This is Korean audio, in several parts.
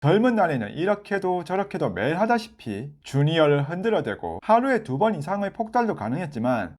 젊은 날에는 이렇게도 저렇게도 매일 하다시피 주니어를 흔들어대고 하루에 2번 이상의 폭달도 가능했지만,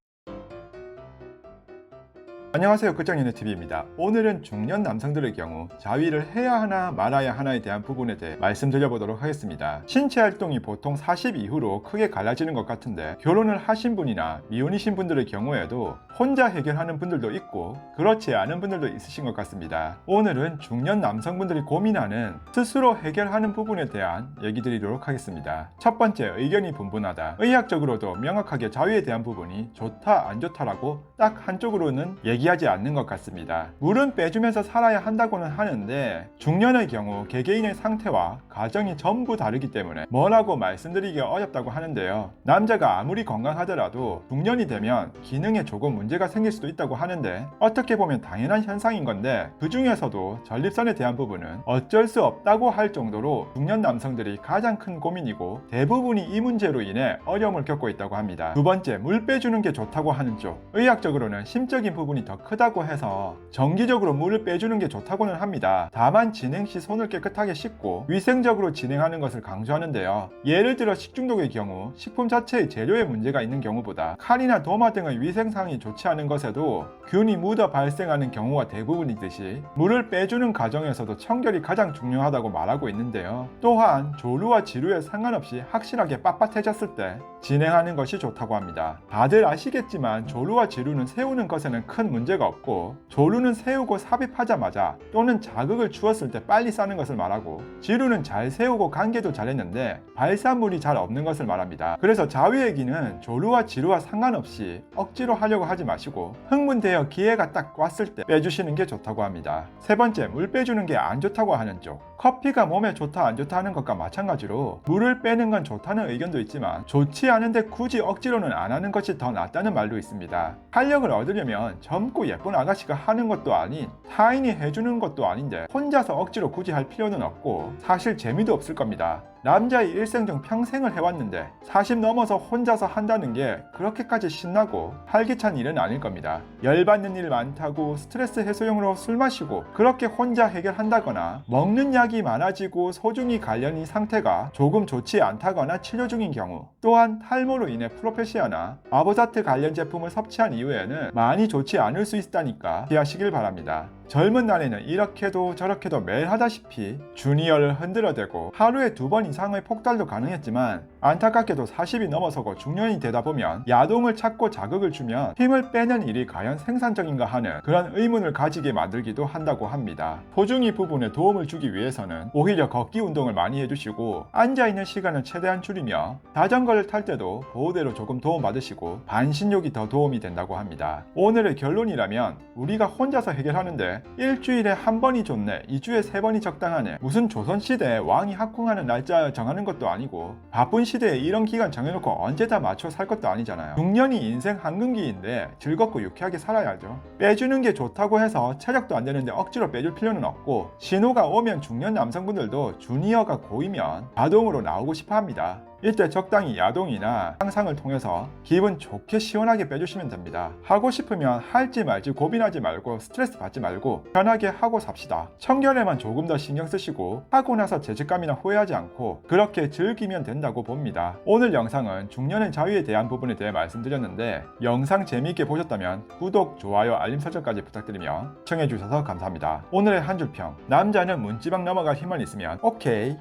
안녕하세요, 끝장연애TV입니다. 오늘은 중년 남성들의 경우 자위를 해야 하나 말아야 하나에 대한 부분에 대해 말씀드려보도록 하겠습니다. 신체 활동이 보통 40 이후로 크게 갈라지는 것 같은데, 결혼을 하신 분이나 미혼이신 분들의 경우에도 혼자 해결하는 분들도 있고 그렇지 않은 분들도 있으신 것 같습니다. 오늘은 중년 남성분들이 고민하는 스스로 해결하는 부분에 대한 얘기 드리도록 하겠습니다. 첫 번째, 의견이 분분하다. 의학적으로도 명확하게 자위에 대한 부분이 좋다 안 좋다라고 딱 한쪽으로는 얘기하지 않는 것 같습니다. 물은 빼주면서 살아야 한다고는 하는데, 중년의 경우 개개인의 상태와 가정이 전부 다르기 때문에 뭐라고 말씀드리기가 어렵다고 하는데요. 남자가 아무리 건강하더라도 중년이 되면 기능에 조금 문제가 생길 수도 있다고 하는데, 어떻게 보면 당연한 현상인 건데, 그 중에서도 전립선에 대한 부분은 어쩔 수 없다고 할 정도로 중년 남성들이 가장 큰 고민이고 대부분이 이 문제로 인해 어려움을 겪고 있다고 합니다. 두 번째, 물 빼주는 게 좋다고 하는 쪽. 의학적으로는 심적인 부분이 더 크다고 해서 정기적으로 물을 빼주는 게 좋다고는 합니다. 다만 진행 시 손을 깨끗하게 씻고 위생적으로 진행하는 것을 강조하는데요. 예를 들어 식중독의 경우 식품 자체의 재료에 문제가 있는 경우보다 칼이나 도마 등의 위생상이 좋지 않은 것에도 균이 묻어 발생하는 경우가 대부분이듯이, 물을 빼주는 과정에서도 청결이 가장 중요하다고 말하고 있는데요. 또한 조루와 지루에 상관없이 확실하게 빳빳해졌을 때 진행하는 것이 좋다고 합니다. 다들 아시겠지만 조루와 지루는 세우는 것에는 큰 문제가 없고, 조루는 세우고 삽입하자마자 또는 자극을 주었을 때 빨리 싸는 것을 말하고, 지루는 잘 세우고 관계도 잘했는데 발산물이 잘 없는 것을 말합니다. 그래서 자위얘기는 조루와 지루와 상관없이 억지로 하려고 하지 마시고 흥분되어 기회가 딱 왔을 때 빼주시는 게 좋다고 합니다. 세 번째, 물 빼주는 게 안 좋다고 하는 쪽. 커피가 몸에 좋다 안 좋다 하는 것과 마찬가지로 물을 빼는 건 좋다는 의견도 있지만, 좋지 않은데 굳이 억지로는 안 하는 것이 더 낫다는 말도 있습니다. 활력을 얻으려면 젊고 예쁜 아가씨가 하는 것도 아닌 타인이 해주는 것도 아닌데 혼자서 억지로 굳이 할 필요는 없고 사실 재미도 없을 겁니다. 남자의 일생 중 평생을 해왔는데 40 넘어서 혼자서 한다는 게 그렇게까지 신나고 활기찬 일은 아닐 겁니다. 열받는 일 많다고 스트레스 해소용으로 술 마시고 그렇게 혼자 해결한다거나, 먹는 약이 많아지고 소중이 관련인 상태가 조금 좋지 않다거나 치료 중인 경우, 또한 탈모로 인해 프로페시아나 마보사트 관련 제품을 섭취한 이후에는 많이 좋지 않을 수 있다니까 피하시길 바랍니다. 젊은 날에는 이렇게도 저렇게도 매일 하다시피 주니어를 흔들어대고 하루에 2번 이상의 폭달도 가능했지만, 안타깝게도 40이 넘어서고 중년이 되다 보면 야동을 찾고 자극을 주면 힘을 빼는 일이 과연 생산적인가 하는 그런 의문을 가지게 만들기도 한다고 합니다. 소중이 부분에 도움을 주기 위해서는 오히려 걷기 운동을 많이 해주시고 앉아있는 시간을 최대한 줄이며 자전거를 탈 때도 보호대로 조금 도움받으시고 반신욕이 더 도움이 된다고 합니다. 오늘의 결론이라면, 우리가 혼자서 해결하는데 일주일에 한 번이 좋네, 2주에 3번이 적당하네, 무슨 조선시대에 왕이 학궁하는 날짜 정하는 것도 아니고 바쁜 시대에 이런 기간 정해놓고 언제 다 맞춰 살 것도 아니잖아요. 중년이 인생 한금기인데 즐겁고 유쾌하게 살아야죠. 빼주는 게 좋다고 해서 체력도 안 되는데 억지로 빼줄 필요는 없고, 신호가 오면 중년 남성분들도 주니어가 고이면 자동으로 나오고 싶어 합니다. 이때 적당히 야동이나 상상을 통해서 기분 좋게 시원하게 빼주시면 됩니다. 하고 싶으면 할지 말지 고민하지 말고 스트레스 받지 말고 편하게 하고 삽시다. 청결에만 조금 더 신경 쓰시고 하고 나서 죄책감이나 후회하지 않고 그렇게 즐기면 된다고 봅니다. 오늘 영상은 중년의 자위에 대한 부분에 대해 말씀드렸는데, 영상 재미있게 보셨다면 구독, 좋아요, 알림 설정까지 부탁드리며 시청해주셔서 감사합니다. 오늘의 한 줄 평. 남자는 문지방 넘어갈 힘만 있으면 오케이.